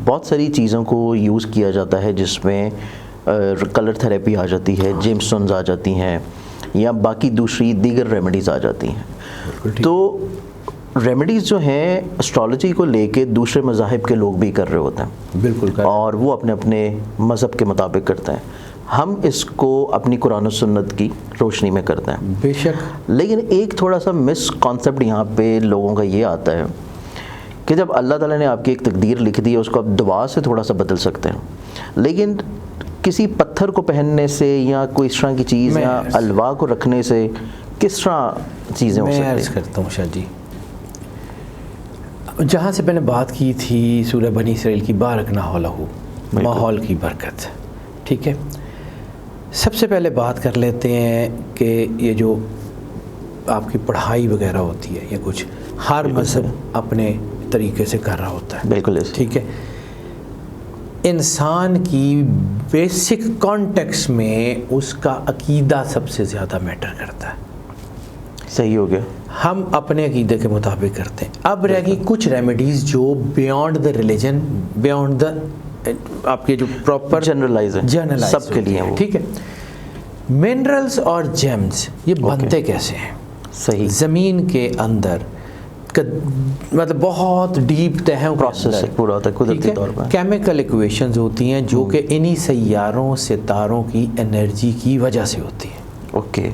بہت ساری چیزوں کو یوز کیا جاتا ہے جس میں کلر تھراپی آ جاتی ہے، جیم سٹونز آ جاتی ہیں، یا باقی دوسری دیگر ریمیڈیز آ جاتی ہیں. تو ریمیڈیز جو ہیں اسٹرالوجی کو لے کے دوسرے مذاہب کے لوگ بھی کر رہے ہوتے ہیں، بالکل، اور وہ اپنے اپنے مذہب کے مطابق کرتے ہیں. ہم اس کو اپنی قرآن و سنت کی روشنی میں کرتے ہیں بے شک. لیکن ایک تھوڑا سا مس کانسیپٹ یہاں پہ لوگوں کا یہ آتا ہے کہ جب اللہ تعالیٰ نے آپ کی ایک تقدیر لکھ دی ہے اس کو آپ دعا سے تھوڑا سا بدل سکتے ہیں، لیکن کسی پتھر کو پہننے سے یا کوئی اس طرح کی چیز یا الوا کو رکھنے سے کس طرح چیزیں ہو سکتی ہیں؟ میں عرض کرتا ہوں شاہ جی، جہاں سے میں نے بات کی تھی سورہ بنی اسرائیل کی بارک نہ ہو لہو، ماحول کی برکت، ٹھیک ہے. سب سے پہلے بات کر لیتے ہیں کہ یہ جو آپ کی پڑھائی وغیرہ ہوتی ہے یا کچھ، ہر مذہب اپنے طریقے سے کر رہا ہوتا ہے، بالکل ٹھیک ہے. انسان کی بیسک کانٹیکس میں اس کا عقیدہ سب سے زیادہ میٹر کرتا ہے. صحیح ہو گیا. ہم اپنے عقیدے کے مطابق کرتے ہیں. اب رہ گئی کچھ ریمیڈیز جو beyond the religion, beyond the آپ کے جو پراپر جنرلائز ہے، سب کے لیے، ٹھیک ہے. منرلز اور جیمز یہ بنتے کیسے ہیں؟ صحیح. زمین کے اندر مطلب بہت ڈیپ تہوں پروسیس پورا ہوتا ہے قدرتی طور پر. کیمیکل ایکویشنز ہوتی ہیں جو کہ انہی سیاروں ستاروں کی انرجی کی وجہ سے ہوتی ہیں. اوکے.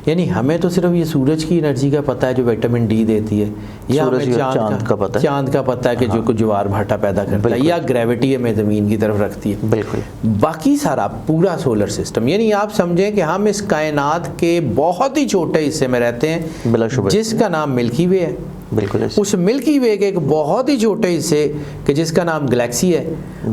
یعنی ہمیں تو صرف یہ سورج کی انرجی کا پتہ ہے جو وٹامن ڈی دیتی ہے، یا ہمیں چاند کا پتہ ہے کہ جو کچھ جوار بھاٹا پیدا کرتا ہے، یا گریوٹی ہمیں زمین کی طرف رکھتی ہے. بالکل. باقی سارا پورا سولر سسٹم، یعنی آپ سمجھیں کہ ہم اس کائنات کے بہت ہی چھوٹے حصے میں رہتے ہیں بلا شبہ، جس کا نام ملکی وے ہے. بالکل. اس ملکی وے کے ایک بہت ہی چھوٹے حصے کہ جس کا نام گلیکسی ہے،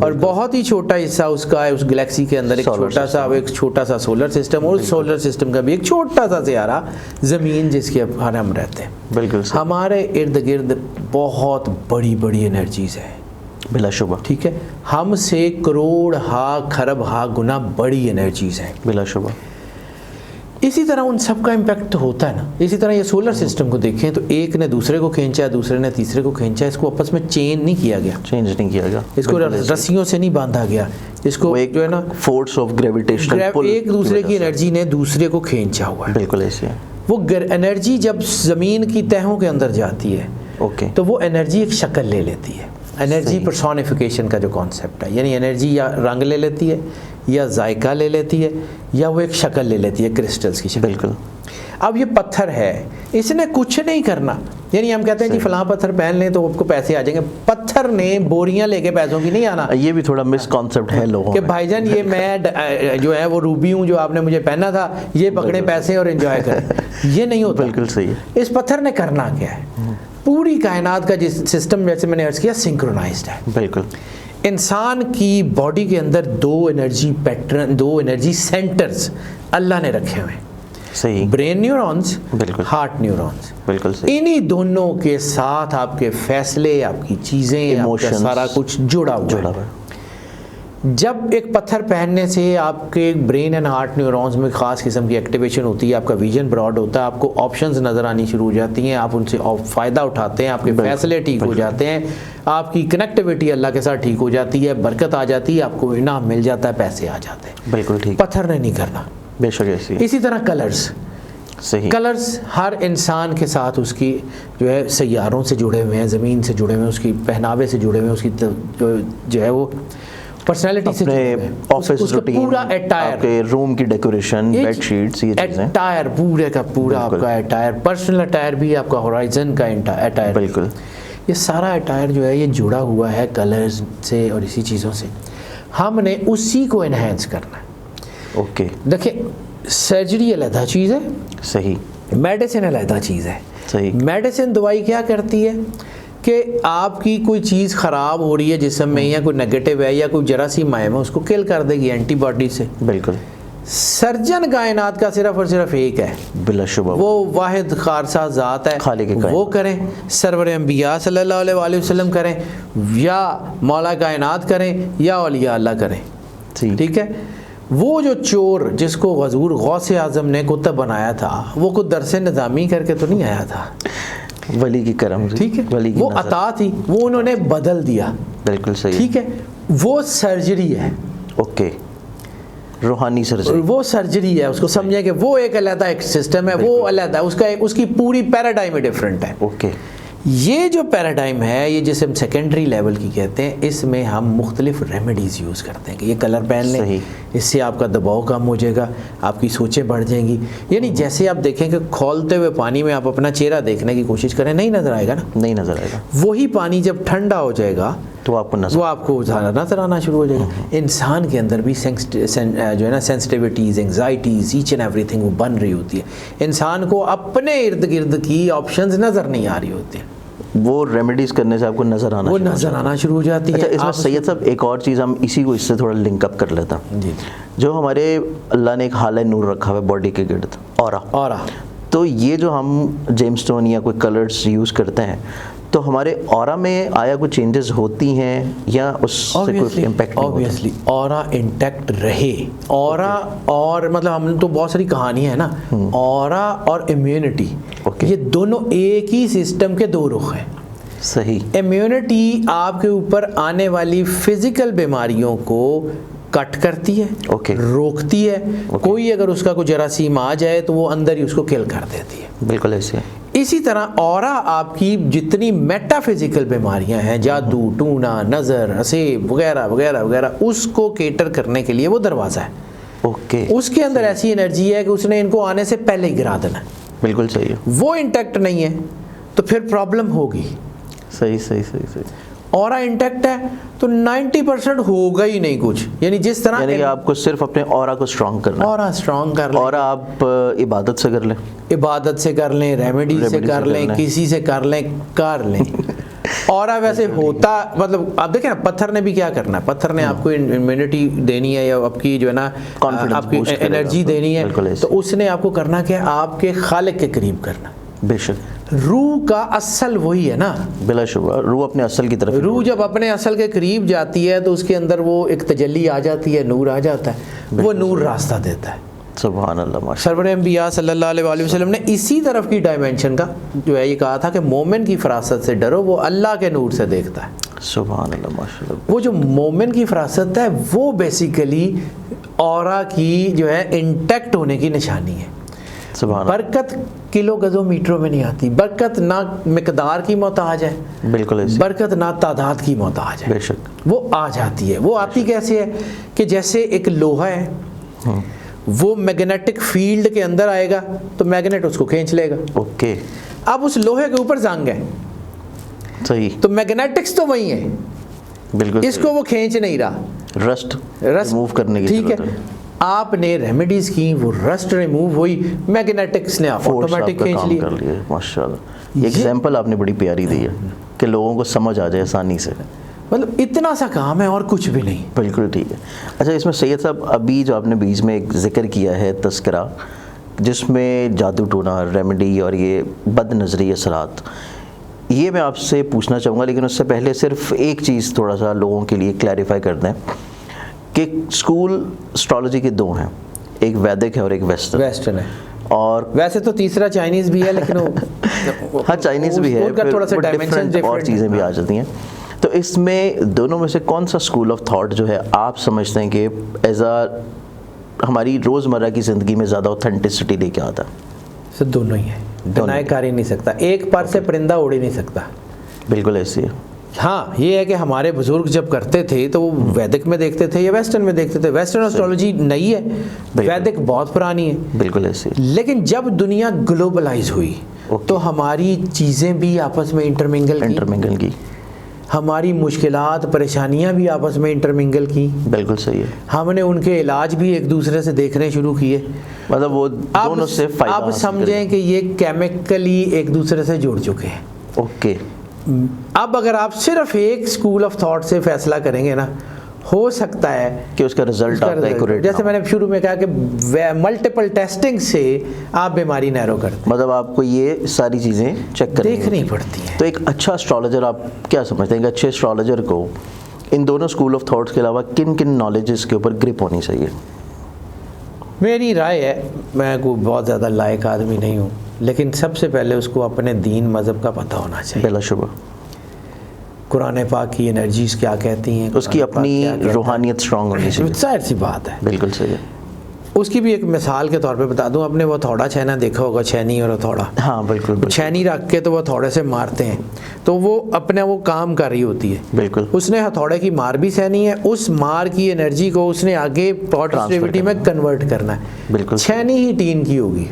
اور بہت ہی چھوٹا حصہ اس کا ہے اس گلیکسی کے اندر ایک چھوٹا سا سولر سسٹم، اور اس سولر سسٹم کا بھی ایک چھوٹا سا سیارہ زمین جس کے اوپر ہم رہتے ہیں. بالکل. ہمارے ارد گرد بہت بڑی بڑی انرجیز ہیں بلا شبہ، ٹھیک ہے. ہم سے کروڑ ہا کھرب ہا گنا بڑی انرجیز ہیں بلا شبہ. اسی طرح ان سب کا امپیکٹ ہوتا ہے نا. اسی طرح یہ سولر سسٹم کو دیکھیں تو ایک نے دوسرے کو کھینچا، دوسرے نے تیسرے کو کھینچا، اس کو آپس میں چینج نہیں کیا گیا، اس کو رسیوں سے نہیں باندھا گیا، اس کو جو ہے نا فورس آف گریویٹیشنل پل، ایک دوسرے کی انرجی نے دوسرے کو کھینچا ہوا ہے. بالکل ایسے ہے. وہ انرجی جب زمین کی تہوں کے اندر جاتی ہے اوکے تو وہ انرجی ایک شکل لے لیتی ہے. انرجی پرسونیفیکیشن کا جو کانسیپٹ ہے، یعنی انرجی یا رنگ لے لیتی ہے، یا ذائقہ لے لیتی ہے، یا وہ ایک شکل لے لیتی ہے کرسٹلز کی شکل. بالکل. اب یہ پتھر ہے، اس نے کچھ نہیں کرنا. یعنی ہم کہتے ہیں جی فلاں پتھر پہن لیں تو آپ کو پیسے آ جائیں گے. پتھر نے بوریاں لے کے پیسوں کی نہیں آنا. یہ بھی تھوڑا مس کانسیپٹ ہے لوگوں کہ بھائی جان یہ میں جو ہے وہ روبی ہوں جو آپ نے مجھے پہنا تھا، یہ پکڑے پیسے اور انجوائے کریں. یہ نہیں ہوتا. بالکل صحیح. اس پتھر نے کرنا کیا ہے؟ پوری کائنات کا جس سسٹم جیسے میں نے عرض کیا سنکرونائزڈ ہے. بالکل. انسان کی باڈی کے اندر دو انرجی سینٹرز اللہ نے رکھے ہوئے ہیں. صحیح. برین نیورونز، بالکل. Heart neurons. بالکل صحیح. انہی دونوں کے ساتھ آپ کے فیصلے، آپ کی چیزیں، آپ کا سارا کچھ جڑا ہوا ہے. جب ایک پتھر پہننے سے آپ کے برین اینڈ ہارٹ نیورونز میں خاص قسم کی ایکٹیویشن ہوتی ہے، آپ کا ویژن براڈ ہوتا ہے، آپ کو آپشنز نظر آنی شروع ہو جاتی ہیں، آپ ان سے فائدہ اٹھاتے ہیں، آپ کے فیصلے ٹھیک ہو جاتے ہیں، آپ کی کنیکٹیویٹی اللہ کے ساتھ ٹھیک ہو جاتی ہے، برکت آ جاتی ہے، آپ کو انعام مل جاتا ہے، پیسے آ جاتے ہیں. بالکل ٹھیک. پتھر نے نہیں کرنا. بے شک ایسی. اسی طرح کلرز. صحیح. کلرز ہر انسان کے ساتھ اس کی جو ہے سیاروں سے جڑے ہوئے ہیں، زمین سے جڑے ہوئے ہیں، اس کی پہناوے سے جڑے ہوئے ہیں، اس کی جو ہے وہ پرسنالٹی سے آفس روٹین، پورا اٹائر، آپ کے روم کی ڈیکوریشن، بیڈ شیٹس، یہ چیزیں، اٹائر پورے کا پورا آپ کا اٹائر، پرسنل اٹائر بھی آپ کا ہورائزن کا اٹائر. بالکل. یہ سارا اٹائر جو ہے یہ جڑا ہوا ہے کلرز سے اور اسی چیزوں سے. ہم نے اسی کو انہینس کرنا ہے. اوکے. دیکھیں سرجری علیحدہ چیز ہے، صحیح. میڈیسن علیحدہ چیز ہے. صحیح. میڈیسن دوائی کیا کرتی ہے کہ آپ کی کوئی چیز خراب ہو رہی ہے جسم میں، یا کوئی نیگیٹو ہے یا کوئی جراثیم آئے میں، اس کو کل کر دے گی اینٹی باڈی سے. بالکل. سرجن کائنات کا صرف اور صرف ایک ہے، بلا شبہ وہ واحد خارسہ ذات ہے، وہ کریں. سرور انبیاء صلی اللہ علیہ وآلہ وسلم کریں، یا مولا کائنات کریں، یا اولیاء اللہ کریں. ٹھیک ہے. وہ جو چور جس کو حضور غوث اعظم نے کتب بنایا تھا، وہ کو درس نظامی کر کے تو نہیں آیا تھا. ولی کی کرم، ٹھیک ہے، وہ عطا تھی، وہ انہوں نے بدل دیا. بالکل صحیح. ٹھیک ہے، وہ سرجری ہے. اوکے، روحانی سرجری، وہ سرجری ہے. اس کو سمجھیں کہ وہ ایک علیحدہ ایک سسٹم ہے، وہ علیحدہ اس کی پوری پیراڈائم ڈفرینٹ ہے. اوکے. یہ جو پیراڈائم ہے، یہ جسے ہم سیکنڈری لیول کی کہتے ہیں، اس میں ہم مختلف ریمیڈیز یوز کرتے ہیں کہ یہ کلر پہن لیں، اس سے آپ کا دباؤ کم ہو جائے گا، آپ کی سوچیں بڑھ جائیں گی. یعنی جیسے آپ دیکھیں کہ کھولتے ہوئے پانی میں آپ اپنا چہرہ دیکھنے کی کوشش کریں، نہیں نظر آئے گا نا، نہیں نظر آئے گا. وہی پانی جب ٹھنڈا ہو جائے گا تو آپ کو نظر آنا شروع ہو جائے گا. انسان کے اندر بھی جو ہے نا sensitivities, anxieties, each and everything وہ بن رہی ہوتی ہے. انسان کو اپنے ارد گرد کی آپشنز نظر نہیں آ رہی ہوتی ہیں، وہ ریمیڈیز کرنے سے آپ کو نظر آنا شروع ہو جاتی ہے. اچھا، اس میں سید صاحب ایک اور چیز ہم اسی کو اس سے تھوڑا لنک اپ کر لیتا ہوں. جی. جو ہمارے اللہ نے ایک حالہ نور رکھا ہوا ہے باڈی کے گرد، اورا، تو یہ جو ہم جیم سٹون یا کوئی کلرز یوز کرتے ہیں تو ہمارے اورا میں آیا کوئی چینجز ہوتی ہیں یا اس سے کوئی امپیکٹ نہیں ہوتا؟ اوبویسلی اورا انٹیکٹ رہے. اورا اور مطلب ہم تو بہت ساری کہانیاں ہیں نا، اورا اور امیونٹی یہ دونوں ایک ہی سسٹم کے دو رخ ہیں. صحیح. امیونٹی آپ کے اوپر آنے والی فزیکل بیماریوں کو کٹ کرتی ہے، روکتی ہے. کوئی اگر اس کا کوئی جراثیم آ جائے تو وہ اندر ہی اس کو کل کر دیتی ہے. بالکل ایسے. اسی طرح اورا آپ کی جتنی میٹا فزیکل بیماریاں ہیں، جادو ٹونا، نظر، حسیب وغیرہ وغیرہ وغیرہ، اس کو کیٹر کرنے کے لیے وہ دروازہ ہے. اوکے. اس کے اندر ایسی انرجی ہے کہ اس نے ان کو آنے سے پہلے ہی گرا دینا ہے. بالکل صحیح ہے. وہ انٹیکٹ نہیں ہے تو پھر پرابلم ہوگی. صحیح. اورا انٹیکٹ ہے تو 90% ہوگا ہی نہیں کچھ. یعنی جس طرح یعنی کہ آپ کو صرف اپنے اورا کو اسٹرانگ کرنا ہے. اورا اسٹرانگ کر لیں. اورا آپ عبادت سے کر لیں، عبادت سے کر لیں، ریمیڈی سے کر لیں، کسی سے کر لیں. اورا ویسے ہوتا مطلب آپ دیکھیں نا، پتھر نے بھی کیا کرنا ہے، پتھر نے آپ کو امیونٹی دینی ہے یا آپ کی جو ہے نا آپ کی انرجی دینی ہے، تو اس نے آپ کو کرنا کہ آپ کے خالق کے قریب کرنا. بے شک. روح کا اصل وہی ہے نا، بلا شبہ روح اپنے اصل کی طرف. روح جب اپنے اصل کے قریب جاتی ہے تو اس کے اندر وہ ایک تجلی آ جاتی ہے، نور آ جاتا ہے، وہ نور راستہ دیتا ہے. سبحان اللہ. سرور انبیاء صلی اللہ علیہ وآلہ وسلم نے اسی طرف کی ڈائمینشن کا جو ہے یہ کہا تھا کہ مومن کی فراست سے ڈرو، وہ اللہ کے نور سے دیکھتا ہے. سبحان اللہ، ماشاءاللہ. وہ جو مومن کی فراست ہے وہ بیسیکلی اورا کی جو ہے انٹیکٹ ہونے کی نشانی ہے. برکت کلو گزوں میٹروں میں نہیں آتی. برکت نہ مقدار کی محتاج ہے، بالکل. برکت نہ تعداد کی محتاج ہے. بے شک وہ آ جاتی ہے. وہ آتی کیسے ہے کہ جیسے ایک لوہا ہے، وہ میگنیٹک فیلڈ کے اندر آئے گا تو میگنیٹ اس کو کھینچ لے گا. اوکے. اب اس لوہے کے اوپر زنگ ہے، صحیح، تو میگنیٹکس تو وہی ہے، بالکل. اس کو وہ کھینچ نہیں رہا، رسٹ ریموو کرنے کی. ٹھیک ہے، آپ نے ریمیڈیز کی، وہ رسٹ ریموو ہوئی، میگنیٹکس نے آٹومیٹک کھینچ لیا. ماشاءاللہ. یہ ایگزامپل آپ نے بڑی پیاری دی ہے کہ لوگوں کو سمجھ آ جائے آسانی سے. مطلب اتنا سا کام ہے اور کچھ بھی نہیں. بالکل ٹھیک ہے. اچھا، اس میں سید صاحب ابھی جو آپ نے بیچ میں ایک ذکر کیا ہے تذکرہ، جس میں جادو ٹونا، ریمیڈی اور یہ بد نظری اثرات، یہ میں آپ سے پوچھنا چاہوں گا، لیکن اس سے پہلے صرف ایک چیز تھوڑا سا لوگوں کے لیے کلیریفائی کر دیں کہ اسکول اسٹرالوجی کے دو ہیں، ایک ویدک ہے اور ایک ویسٹرن ہے. اور ویسے تو تیسرا چائنیز بھی ہے، لیکن ہاں چائنیز بھی ہے، تھوڑا سا ڈائمینشن اور چیزیں بھی آ جاتی ہیں. تو اس میں دونوں میں سے کون سا اسکول آف تھاٹ جو ہے آپ سمجھتے ہیں کہ ایز اے ہماری روزمرہ کی زندگی میں زیادہ اوتھینٹسٹی لے کے آتا ہے؟ سر دونوں ہی ہیں، ڈینائی کر ہی نہیں سکتا. ایک پر سے پرندہ اڑ ہی نہیں سکتا. بالکل ایسی ہے. ہاں یہ ہے کہ ہمارے بزرگ جب کرتے تھے تو وہ ویدک میں دیکھتے تھے یا ویسٹرن میں دیکھتے تھے. ویسٹرن اسٹرالوجی نئی ہے، ویدک بہت پرانی ہے. بالکل ایسی. لیکن جب دنیا گلوبلائز ہوئی تو ہماری چیزیں بھی آپس میں انٹرمنگل کی، ہماری مشکلات پریشانیاں بھی آپس میں انٹرمنگل کی. بالکل صحیح ہے. ہم نے ان کے علاج بھی ایک دوسرے سے دیکھنے شروع کیے. مطلب وہ دونوں سے فائدہ. آپ سمجھیں کہ یہ کیمیکلی ایک دوسرے سے جڑ چکے ہیں. اوکے. اب اگر آپ صرف ایک اسکول آف تھاٹ سے فیصلہ کریں گے نا، ہو سکتا ہے کہ اس کا رزلٹ آپ کا ایکوریٹ، جیسے میں نے شروع میں کہا کہ ملٹیپل ٹیسٹنگ سے آپ بیماری نیرو کرتے ہیں. مطلب آپ کو یہ ساری چیزیں چیک دیکھنی پڑتی ہیں. تو ایک اچھا اسٹرالوجر آپ کیا سمجھتے ہیں کہ اچھے اسٹرالوجر کو ان دونوں اسکول آف تھاٹس کے علاوہ کن کن نالجز کے اوپر گرپ ہونی چاہیے؟ میری رائے ہے، میں کوئی بہت زیادہ لائق آدمی نہیں ہوں، لیکن سب سے پہلے اس کو اپنے دین مذہب کا پتہ ہونا چاہیے. بلا شبہ. قرآن پاک کی انرجیز کیا کہتی ہیں, اس کی اپنی روحانیت اسٹرانگ ہونی چاہیے. ظاہر سی بات ہے. بالکل صحیح ہے. اس کی بھی ایک مثال کے طور پہ بتا دوں, آپ نے وہ تھوڑا چھینا دیکھا ہوگا, چھینی اور ہتھوڑا. ہاں بالکل. چھینی رکھ کے تو وہ ہتھوڑے سے مارتے ہیں, تو وہ اپنا وہ کام کر رہی ہوتی ہے. بالکل. اس نے ہتھوڑے کی مار بھی سہنی ہے, اس مار کی انرجی کو اس نے آگے پوزیٹیوٹی میں کنورٹ کرنا ہے. بالکل. چھینی ہی ٹین کی ہوگی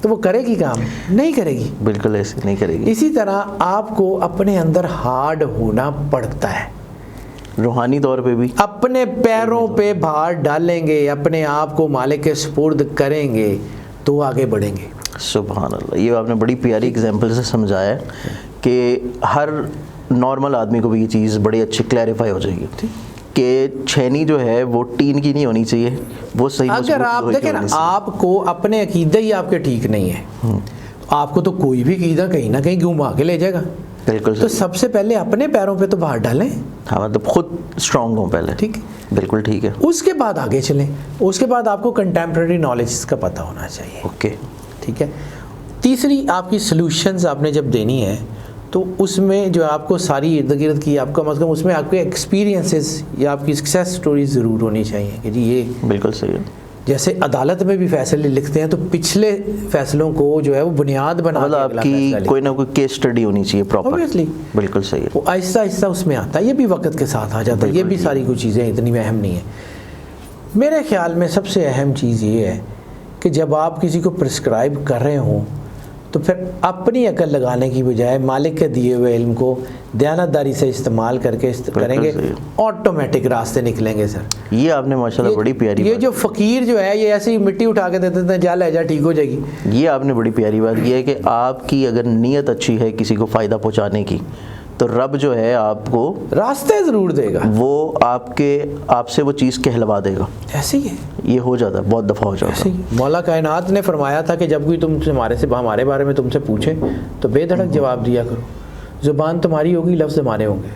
تو وہ کرے گی کام؟ نہیں کرے گی. بالکل ایسے نہیں کرے گی. اسی طرح آپ کو اپنے اندر ہارڈ ہونا پڑتا ہے, روحانی طور پہ بھی. اپنے پیروں پہ بھار ڈالیں گے, اپنے آپ کو مالک کے سپرد کریں گے تو آگے بڑھیں گے. سبحان اللہ. یہ آپ نے بڑی پیاری اگزامپل سے سمجھایا ہے کہ ہر نارمل آدمی کو بھی یہ چیز بڑی اچھی کلیریفائی ہو جائے گی کہ چھینی جو ہے وہ ٹین کی نہیں ہونی چاہیے, وہ صحیح. اگر آپ دیکھیں نا, آپ کو اپنے عقیدہ ہی آپ کے ٹھیک نہیں ہے, آپ کو تو کوئی بھی عقیدہ کہیں نہ کہیں گھما کے لے جائے گا. بالکل. تو سب سے پہلے اپنے پیروں پہ تو باہر ڈالیں. ہاں مطلب خود اسٹرانگ ہوں پہلے. ٹھیک. بالکل ٹھیک ہے. اس کے بعد آگے چلیں. اس کے بعد آپ کو کنٹمپریری نالج کا پتہ ہونا چاہیے. اوکے. ٹھیک ہے. تیسری آپ کی سلوشنز آپ نے جب دینی ہے تو اس میں جو آپ کو ساری ارد گرد کی آپ کا مطلب اس میں آپ کے ایکسپیرینسز یا آپ کی سکسیس سٹوریز ضرور ہونی چاہیے کہ جی یہ. بالکل صحیح ہے. جیسے عدالت میں بھی فیصلے لکھتے ہیں تو پچھلے فیصلوں کو جو ہے وہ بنیاد بنا کے آپ کی کوئی نہ کوئی کیس اسٹڈی ہونی چاہیے پراپر. بالکل صحیح ہے. وہ آہستہ آہستہ اس میں آتا ہے, یہ بھی وقت کے ساتھ آ جاتا ہے. یہ بھی ساری کچھ چیزیں اتنی اہم نہیں ہیں. میرے خیال میں سب سے اہم چیز یہ ہے کہ جب آپ کسی کو پرسکرائب کر رہے ہوں تو پھر اپنی عقل لگانے کی بجائے مالک کے دیے ہوئے علم کو دیانتداری سے استعمال کر کے کریں گے, آٹومیٹک راستے نکلیں گے. سر یہ آپ نے ماشاءاللہ بڑی پیاری. یہ جو فقیر جو ہے یہ ایسی مٹی اٹھا کے دیتے ہیں, جا لے جا ٹھیک ہو جائے گی. یہ آپ نے بڑی پیاری بات یہ ہے کہ آپ کی اگر نیت اچھی ہے کسی کو فائدہ پہنچانے کی تو رب جو ہے آپ کو راستے ضرور دے گا, وہ آپ سے وہ چیز کہلوا دے گا. ایسے ہی ہے. یہ ہو جاتا ہے, بہت دفعہ ہو جاتا ہے. مولا کائنات نے فرمایا تھا کہ جب کوئی تم سے ہمارے بارے میں تم سے پوچھے تو بے دھڑک جواب دیا کرو. زبان تمہاری ہوگی, لفظ ہمارے ہوں گے.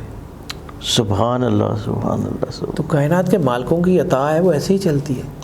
سبحان اللہ. سبحان اللہ. تو کائنات کے مالکوں کی عطا ہے وہ ایسے ہی چلتی ہے.